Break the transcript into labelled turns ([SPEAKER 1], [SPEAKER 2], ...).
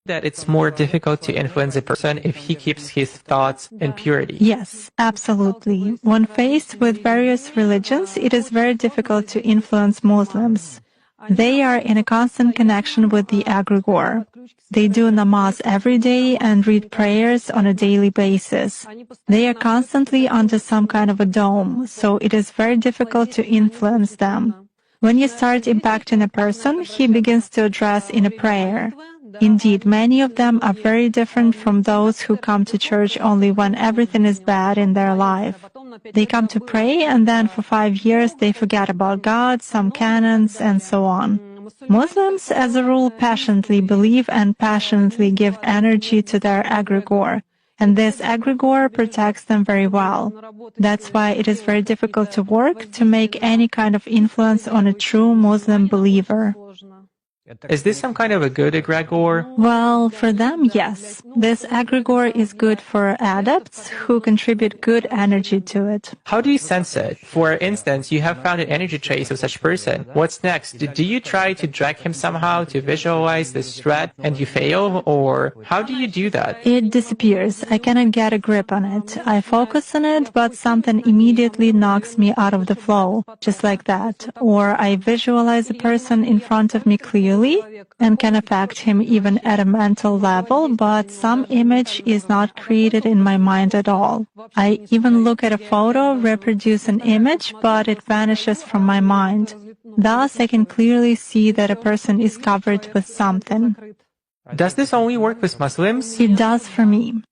[SPEAKER 1] that it's more difficult to influence a person if he keeps his thoughts in purity?
[SPEAKER 2] Yes, absolutely. When faced with various religions, it is very difficult to influence Muslims. They are in a constant connection with the egregore. They do namaz every day and read prayers on a daily basis. They are constantly under some kind of a dome, so it is very difficult to influence them. When you start impacting a person, he begins to address in a prayer. Indeed, many of them are very different from those who come to church only when everything is bad in their life. They come to pray, and then for 5 years they forget about God, some canons, and so on. Muslims, as a rule, passionately believe and passionately give energy to their egregore, and this egregore protects them very well. That's why it is very difficult to work to make any kind of influence on a true Muslim believer.
[SPEAKER 1] Is this some kind of a good egregore?
[SPEAKER 2] Well, for them, yes. This egregore is good for adepts who contribute good energy to it.
[SPEAKER 1] How do you sense it? For instance, you have found an energy trace of such person. What's next? Do you try to drag him somehow to visualize this threat and you fail? Or how do you do that?
[SPEAKER 2] It disappears. I cannot get a grip on it. I focus on it, but something immediately knocks me out of the flow, just like that. Or I visualize a person in front of me clearly and can affect him even at a mental level, but some image is not created in my mind at all. I even look at a photo, reproduce an image, but it vanishes from my mind. Thus, I can clearly see that a person is covered with something.
[SPEAKER 1] Does this only work with Muslims?
[SPEAKER 2] It does for me.